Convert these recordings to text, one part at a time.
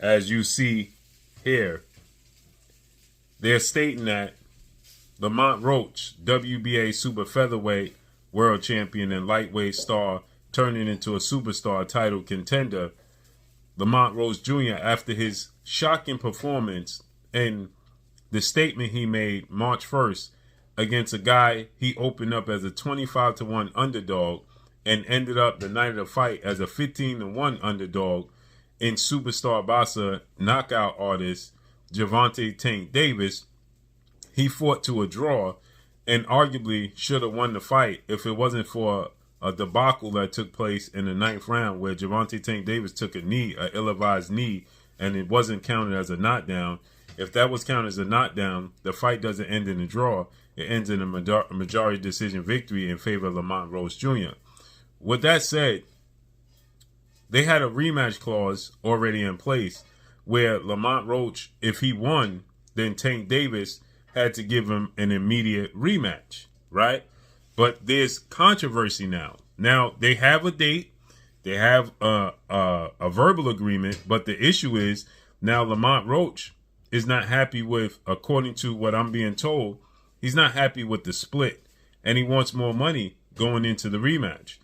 as you see here, they're stating that Lamont Roach, WBA super featherweight world champion and lightweight star, turning into a superstar title contender, Lamont Roach Jr., after his shocking performance and the statement he made March 1st against a guy he opened up as a 25-1 underdog and ended up the night of the fight as a 15-1 underdog in superstar boxer knockout artist Gervonta Tank Davis. He fought to a draw and arguably should have won the fight if it wasn't for a debacle that took place in the 9th round where Gervonta Tank Davis took a knee, an ill-advised knee, and it wasn't counted as a knockdown. If that was counted as a knockdown, the fight doesn't end in a draw. It ends in a majority decision victory in favor of Lamont Roach Jr. With that said, they had a rematch clause already in place where Lamont Roach, if he won, then Tank Davis had to give him an immediate rematch, right? But there's controversy now. Now, they have a date. They have a verbal agreement. But the issue is now Lamont Roach is not happy with, according to what I'm being told, he's not happy with the split. And he wants more money going into the rematch.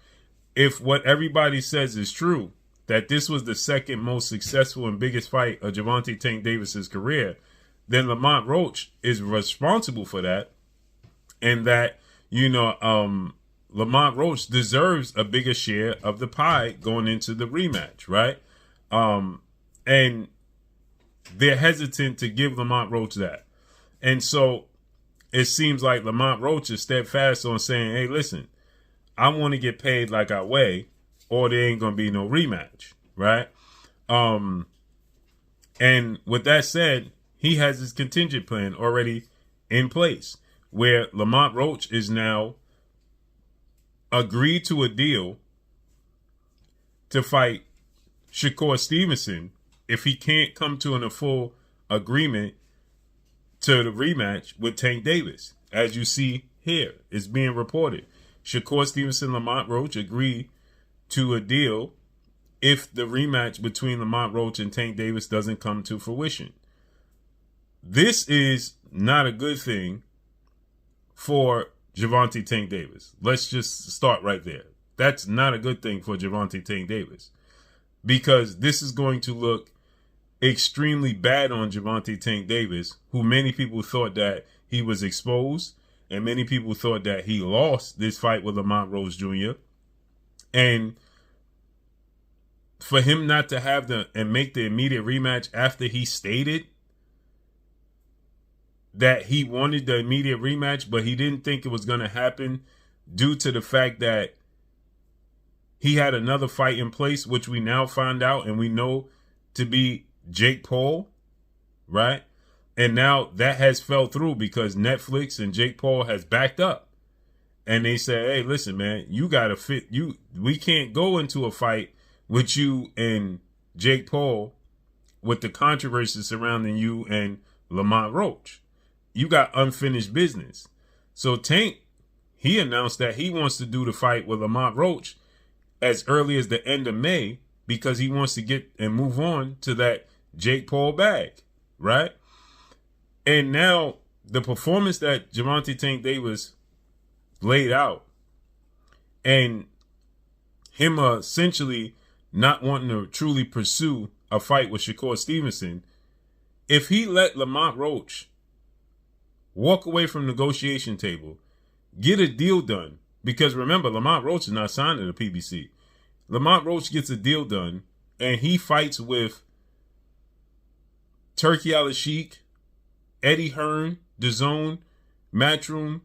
If what everybody says is true, that this was the second most successful and biggest fight of Gervonta Tank Davis's career, then Lamont Roach is responsible for that. And that, Lamont Roach deserves a bigger share of the pie going into the rematch, right? And they're hesitant to give Lamont Roach that. And so it seems like Lamont Roach is steadfast on saying, hey, listen, I want to get paid like I weigh, or there ain't going to be no rematch, right? And with that said, he has his contingent plan already in place where Lamont Roach is now agreed to a deal to fight Shakur Stevenson if he can't come to a full agreement to the rematch with Tank Davis. As you see here, it's being reported. Shakur Stevenson and Lamont Roach agreed to a deal if the rematch between Lamont Roach and Tank Davis doesn't come to fruition. This is not a good thing for Gervonta Tank Davis. Let's just start right there. That's not a good thing for Gervonta Tank Davis because this is going to look extremely bad on Gervonta Tank Davis, who many people thought that he was exposed and many people thought that he lost this fight with Lamont Roach Jr. And for him not to have and make the immediate rematch after he stated that he wanted the immediate rematch, but he didn't think it was going to happen due to the fact that he had another fight in place, which we now find out and we know to be Jake Paul, right? And now that has fell through because Netflix and Jake Paul has backed up. And they say, hey, listen, man, you got to fit. We can't go into a fight with you and Jake Paul with the controversy surrounding you and Lamont Roach. You got unfinished business. So Tank, he announced that he wants to do the fight with Lamont Roach as early as the end of May because he wants to get and move on to that Jake Paul bag, right? And now the performance that Gervonta Tank Davis laid out and him essentially not wanting to truly pursue a fight with Shakur Stevenson, if he let Lamont Roach walk away from the negotiation table, get a deal done, because remember, Lamont Roach is not signed to the PBC. Lamont Roach gets a deal done, and he fights with Turkey Al-Sheikh, Eddie Hearn, DAZN, Matchroom,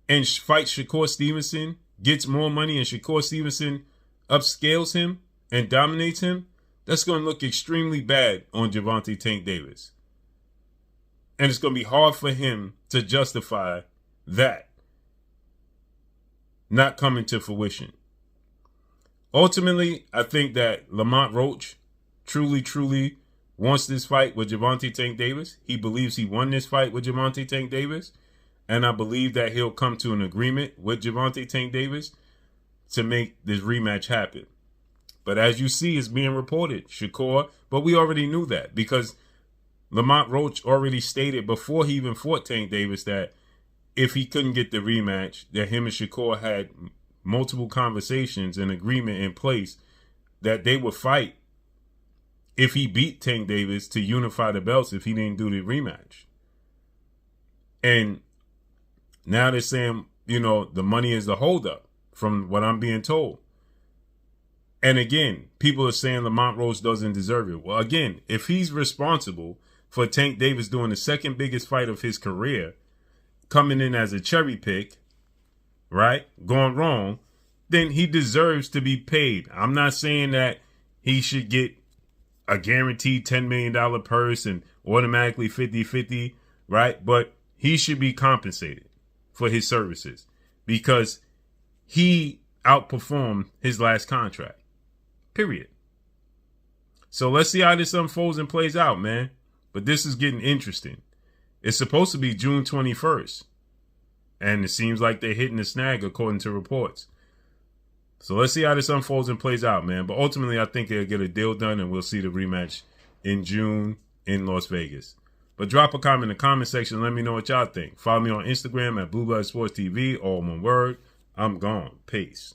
and fights Shakur Stevenson, gets more money, and Shakur Stevenson upscales him and dominates him. That's going to look extremely bad on Gervonta Tank Davis. And it's going to be hard for him to justify that not coming to fruition. Ultimately, I think that Lamont Roach truly wants this fight with Gervonta Tank Davis. He believes he won this fight with Gervonta Tank Davis. And I believe that he'll come to an agreement with Gervonta Tank Davis to make this rematch happen. But as you see, it's being reported, Shakur. But we already knew that because Lamont Roach already stated before he even fought Tank Davis that if he couldn't get the rematch, that him and Shakur had multiple conversations and agreement in place that they would fight if he beat Tank Davis to unify the belts if he didn't do the rematch. And now they're saying, the money is the holdup from what I'm being told. And again, people are saying Lamont Roach doesn't deserve it. Well, again, if he's responsible for Tank Davis doing the second biggest fight of his career, coming in as a cherry pick, right, going wrong, then he deserves to be paid. I'm not saying that he should get a guaranteed $10 million purse and automatically 50-50, right? But he should be compensated for his services because he outperformed his last contract, period. So let's see how this unfolds and plays out, man. But this is getting interesting. It's supposed to be June 21st. And it seems like they're hitting the snag according to reports. So let's see how this unfolds and plays out, man. But ultimately, I think they'll get a deal done and we'll see the rematch in June in Las Vegas. But drop a comment in the comment section. Let me know what y'all think. Follow me on Instagram at Blue Blood Sports TV, all one word. I'm gone. Peace.